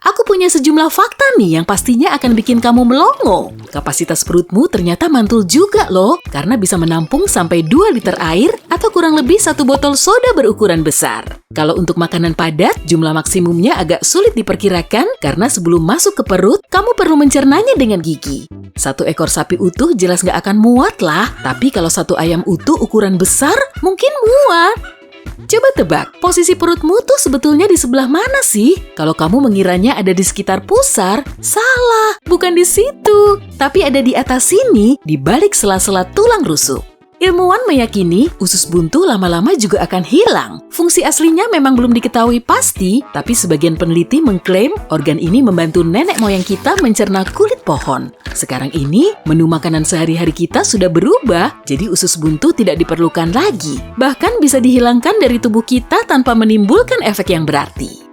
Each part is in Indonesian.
Aku punya sejumlah fakta nih yang pastinya akan bikin kamu melongo. Kapasitas perutmu ternyata mantul juga loh, karena bisa menampung sampai 2 liter air atau kurang lebih 1 botol soda berukuran besar. Kalau untuk makanan padat, jumlah maksimumnya agak sulit diperkirakan karena sebelum masuk ke perut, kamu perlu mencernanya dengan gigi. 1 ekor sapi utuh jelas nggak akan muat lah, tapi kalau 1 ayam utuh ukuran besar, mungkin muat. Coba tebak, posisi perutmu tuh sebetulnya di sebelah mana sih? Kalau kamu mengiranya ada di sekitar pusar, salah, bukan di situ. Tapi ada di atas sini, di balik sela-sela tulang rusuk. Ilmuwan meyakini usus buntu lama-lama juga akan hilang. Fungsi aslinya memang belum diketahui pasti, tapi sebagian peneliti mengklaim organ ini membantu nenek moyang kita mencerna kulit pohon. Sekarang ini, menu makanan sehari-hari kita sudah berubah, jadi usus buntu tidak diperlukan lagi. Bahkan bisa dihilangkan dari tubuh kita tanpa menimbulkan efek yang berarti.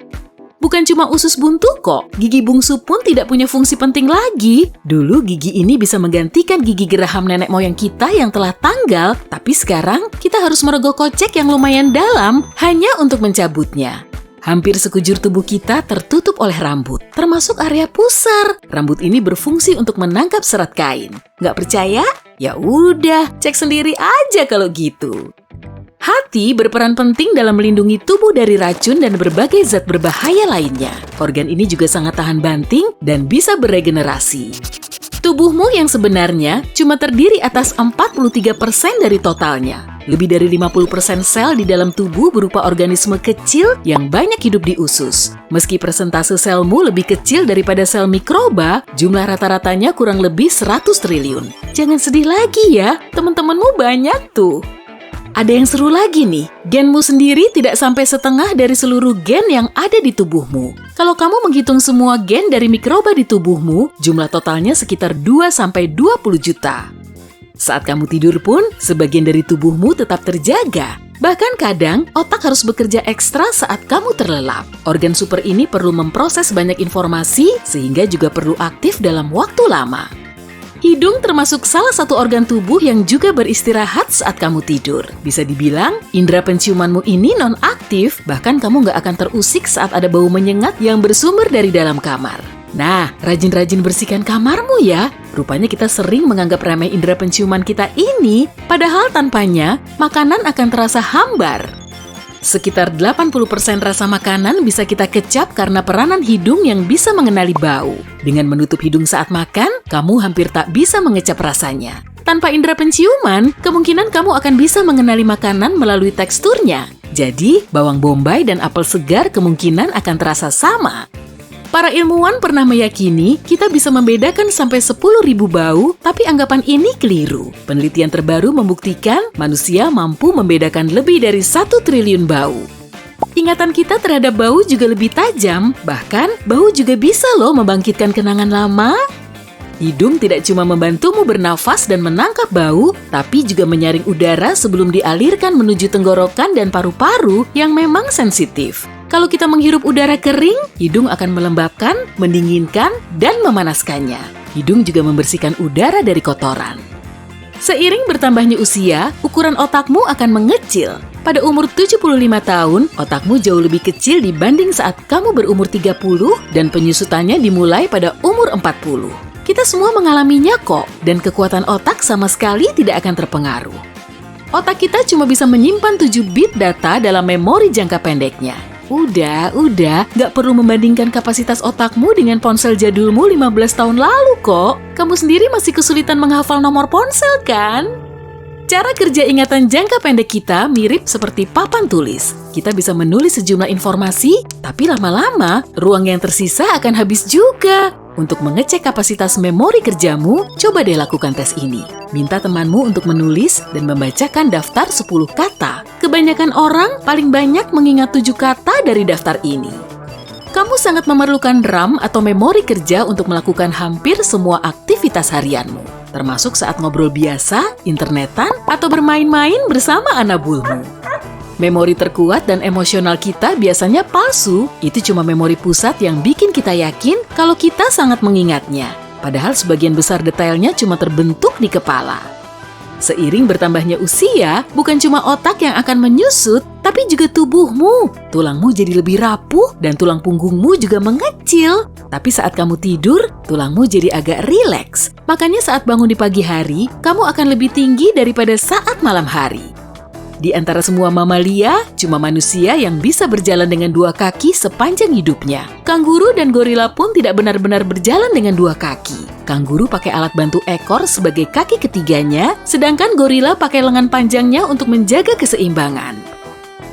Bukan cuma usus buntu kok, gigi bungsu pun tidak punya fungsi penting lagi. Dulu gigi ini bisa menggantikan gigi geraham nenek moyang kita yang telah tanggal, tapi sekarang kita harus merogoh kocek yang lumayan dalam hanya untuk mencabutnya. Hampir sekujur tubuh kita tertutup oleh rambut, termasuk area pusar. Rambut ini berfungsi untuk menangkap serat kain. Nggak percaya? Ya udah, cek sendiri aja kalau gitu. Hati berperan penting dalam melindungi tubuh dari racun dan berbagai zat berbahaya lainnya. Organ ini juga sangat tahan banting dan bisa beregenerasi. Tubuhmu yang sebenarnya cuma terdiri atas 43% dari totalnya. Lebih dari 50% sel di dalam tubuh berupa organisme kecil yang banyak hidup di usus. Meski persentase selmu lebih kecil daripada sel mikroba, jumlah rata-ratanya kurang lebih 100 triliun. Jangan sedih lagi ya, teman-temanmu banyak tuh. Ada yang seru lagi nih, genmu sendiri tidak sampai setengah dari seluruh gen yang ada di tubuhmu. Kalau kamu menghitung semua gen dari mikroba di tubuhmu, jumlah totalnya sekitar 2-20 juta. Saat kamu tidur pun, sebagian dari tubuhmu tetap terjaga. Bahkan kadang, otak harus bekerja ekstra saat kamu terlelap. Organ super ini perlu memproses banyak informasi, sehingga juga perlu aktif dalam waktu lama. Hidung termasuk salah satu organ tubuh yang juga beristirahat saat kamu tidur. Bisa dibilang, indera penciumanmu ini non-aktif, bahkan kamu nggak akan terusik saat ada bau menyengat yang bersumber dari dalam kamar. Nah, rajin-rajin bersihkan kamarmu ya. Rupanya kita sering menganggap remeh indera penciuman kita ini, padahal tanpanya, makanan akan terasa hambar. Sekitar 80% rasa makanan bisa kita kecap karena peranan hidung yang bisa mengenali bau. Dengan menutup hidung saat makan, kamu hampir tak bisa mengecap rasanya. Tanpa indera penciuman, kemungkinan kamu akan bisa mengenali makanan melalui teksturnya. Jadi, bawang bombay dan apel segar kemungkinan akan terasa sama. Para ilmuwan pernah meyakini kita bisa membedakan sampai 10.000 bau, tapi anggapan ini keliru. Penelitian terbaru membuktikan manusia mampu membedakan lebih dari 1 triliun bau. Ingatan kita terhadap bau juga lebih tajam, bahkan bau juga bisa loh membangkitkan kenangan lama. Hidung tidak cuma membantumu bernafas dan menangkap bau, tapi juga menyaring udara sebelum dialirkan menuju tenggorokan dan paru-paru yang memang sensitif. Kalau kita menghirup udara kering, hidung akan melembabkan, mendinginkan, dan memanaskannya. Hidung juga membersihkan udara dari kotoran. Seiring bertambahnya usia, ukuran otakmu akan mengecil. Pada umur 75 tahun, otakmu jauh lebih kecil dibanding saat kamu berumur 30 dan penyusutannya dimulai pada umur 40. Kita semua mengalaminya kok, dan kekuatan otak sama sekali tidak akan terpengaruh. Otak kita cuma bisa menyimpan 7 bit data dalam memori jangka pendeknya. Udah, nggak perlu membandingkan kapasitas otakmu dengan ponsel jadulmu 15 tahun lalu kok. Kamu sendiri masih kesulitan menghafal nomor ponsel kan? Cara kerja ingatan jangka pendek kita mirip seperti papan tulis. Kita bisa menulis sejumlah informasi, tapi lama-lama ruang yang tersisa akan habis juga. Untuk mengecek kapasitas memori kerjamu, coba deh lakukan tes ini. Minta temanmu untuk menulis dan membacakan daftar 10 kata. Kebanyakan orang paling banyak mengingat 7 kata dari daftar ini. Kamu sangat memerlukan RAM atau memori kerja untuk melakukan hampir semua aktivitas harianmu, termasuk saat ngobrol biasa, internetan, atau bermain-main bersama anak bulmu. Memori terkuat dan emosional kita biasanya palsu. Itu cuma memori pusat yang bikin kita yakin kalau kita sangat mengingatnya. Padahal sebagian besar detailnya cuma terbentuk di kepala. Seiring bertambahnya usia, bukan cuma otak yang akan menyusut, tapi tapi juga tubuhmu. Tulangmu jadi lebih rapuh dan tulang punggungmu juga mengecil. Tapi saat kamu tidur, tulangmu jadi agak rileks. Makanya saat bangun di pagi hari, kamu akan lebih tinggi daripada saat malam hari. Di antara semua mamalia, cuma manusia yang bisa berjalan dengan dua kaki sepanjang hidupnya. Kanguru dan gorila pun tidak benar-benar berjalan dengan dua kaki. Kanguru pakai alat bantu ekor sebagai kaki ketiganya, sedangkan gorila pakai lengan panjangnya untuk menjaga keseimbangan.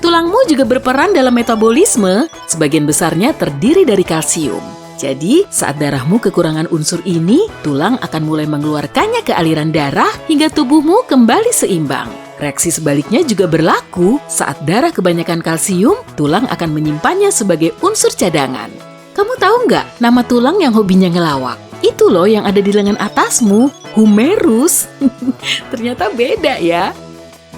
Tulangmu juga berperan dalam metabolisme, sebagian besarnya terdiri dari kalsium. Jadi, saat darahmu kekurangan unsur ini, tulang akan mulai mengeluarkannya ke aliran darah hingga tubuhmu kembali seimbang. Reaksi sebaliknya juga berlaku saat darah kebanyakan kalsium, tulang akan menyimpannya sebagai unsur cadangan. Kamu tahu nggak nama tulang yang hobinya ngelawak? Itu loh yang ada di lengan atasmu, humerus. Ternyata beda ya.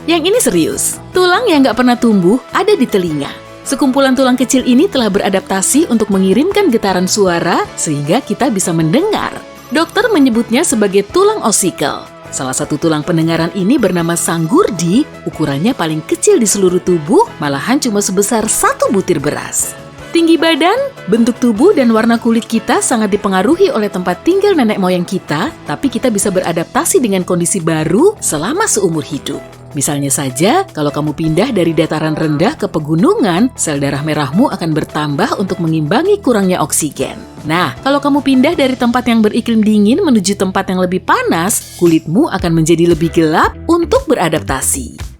Yang ini serius, tulang yang nggak pernah tumbuh ada di telinga. Sekumpulan tulang kecil ini telah beradaptasi untuk mengirimkan getaran suara sehingga kita bisa mendengar. Dokter menyebutnya sebagai tulang osikel. Salah satu tulang pendengaran ini bernama sanggurdi, ukurannya paling kecil di seluruh tubuh, malahan cuma sebesar 1 butir beras. Tinggi badan, bentuk tubuh, dan warna kulit kita sangat dipengaruhi oleh tempat tinggal nenek moyang kita, tapi kita bisa beradaptasi dengan kondisi baru selama seumur hidup. Misalnya saja, kalau kamu pindah dari dataran rendah ke pegunungan, sel darah merahmu akan bertambah untuk mengimbangi kurangnya oksigen. Nah, kalau kamu pindah dari tempat yang beriklim dingin menuju tempat yang lebih panas, kulitmu akan menjadi lebih gelap untuk beradaptasi.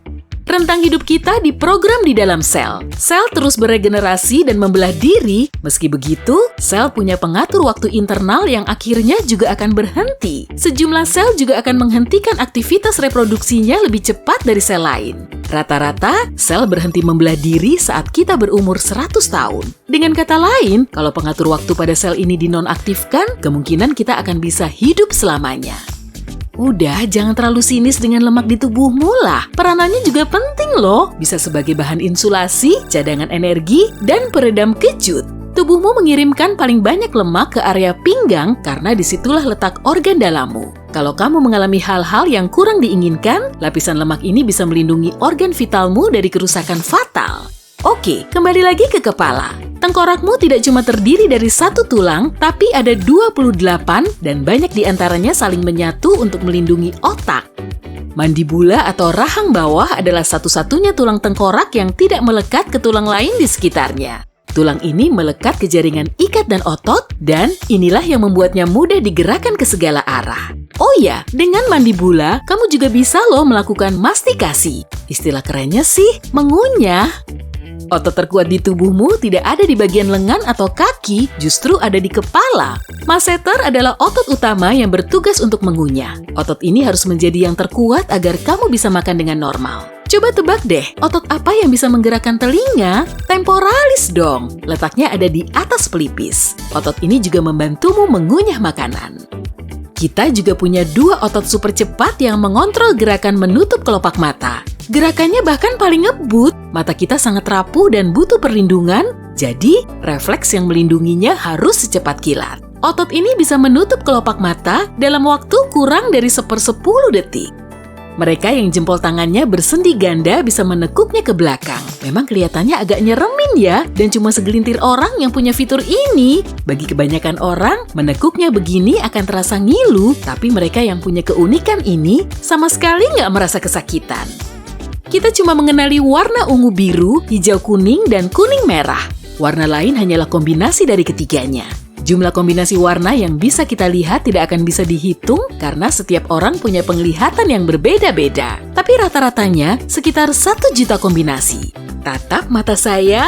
Rentang hidup kita diprogram di dalam sel. Sel terus beregenerasi dan membelah diri. Meski begitu, sel punya pengatur waktu internal yang akhirnya juga akan berhenti. Sejumlah sel juga akan menghentikan aktivitas reproduksinya lebih cepat dari sel lain. Rata-rata, sel berhenti membelah diri saat kita berumur 100 tahun. Dengan kata lain, kalau pengatur waktu pada sel ini dinonaktifkan, kemungkinan kita akan bisa hidup selamanya. Udah, jangan terlalu sinis dengan lemak di tubuhmu lah. Peranannya juga penting loh. Bisa sebagai bahan insulasi, cadangan energi, dan peredam kejut. Tubuhmu mengirimkan paling banyak lemak ke area pinggang karena disitulah letak organ dalammu. Kalau kamu mengalami hal-hal yang kurang diinginkan, lapisan lemak ini bisa melindungi organ vitalmu dari kerusakan fatal. Oke, kembali lagi ke kepala. Tengkorakmu tidak cuma terdiri dari 1 tulang, tapi ada 28 dan banyak di antaranya saling menyatu untuk melindungi otak. Mandibula atau rahang bawah adalah satu-satunya tulang tengkorak yang tidak melekat ke tulang lain di sekitarnya. Tulang ini melekat ke jaringan ikat dan otot, dan inilah yang membuatnya mudah digerakkan ke segala arah. Oh ya, dengan mandibula, kamu juga bisa loh melakukan mastikasi. Istilah kerennya sih, mengunyah. Otot terkuat di tubuhmu tidak ada di bagian lengan atau kaki, justru ada di kepala. Masseter adalah otot utama yang bertugas untuk mengunyah. Otot ini harus menjadi yang terkuat agar kamu bisa makan dengan normal. Coba tebak deh, otot apa yang bisa menggerakkan telinga? Temporalis dong, letaknya ada di atas pelipis. Otot ini juga membantumu mengunyah makanan. Kita juga punya 2 otot super cepat yang mengontrol gerakan menutup kelopak mata. Gerakannya bahkan paling ngebut, mata kita sangat rapuh dan butuh perlindungan, jadi refleks yang melindunginya harus secepat kilat. Otot ini bisa menutup kelopak mata dalam waktu kurang dari 1/10 detik. Mereka yang jempol tangannya bersendi ganda bisa menekuknya ke belakang. Memang kelihatannya agak nyeremin ya, dan cuma segelintir orang yang punya fitur ini. Bagi kebanyakan orang, menekuknya begini akan terasa ngilu, tapi mereka yang punya keunikan ini sama sekali nggak merasa kesakitan. Kita cuma mengenali warna ungu biru, hijau kuning, dan kuning merah. Warna lain hanyalah kombinasi dari ketiganya. Jumlah kombinasi warna yang bisa kita lihat tidak akan bisa dihitung karena setiap orang punya penglihatan yang berbeda-beda. Tapi rata-ratanya sekitar 1 juta kombinasi. Tatap mata saya.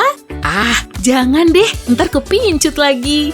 Jangan deh, ntar kepincut lagi.